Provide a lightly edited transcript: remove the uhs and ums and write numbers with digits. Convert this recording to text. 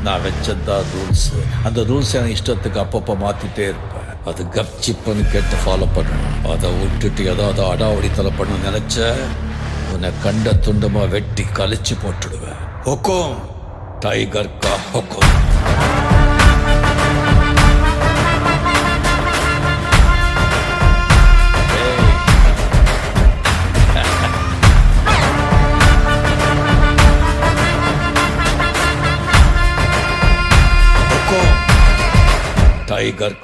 நான் வச்சதான் ரூல்ஸ். அந்த ரூல்ஸ் எனக்கு இஷ்டத்துக்கு அப்பப்போ மாத்திட்டே இருப்பேன். அது கப்சிப்புன்னு கேட்டு ஃபாலோ பண்ணணும். அதை விட்டுட்டு ஏதாவது அடாவடித்தலை பண்ண நினைச்ச உன்னை கண்ட துண்டமா வெட்டி கழிச்சு போட்டுடுவேன். ஹொக்கும், டைகர் கா ஹொக்கும். டைகர்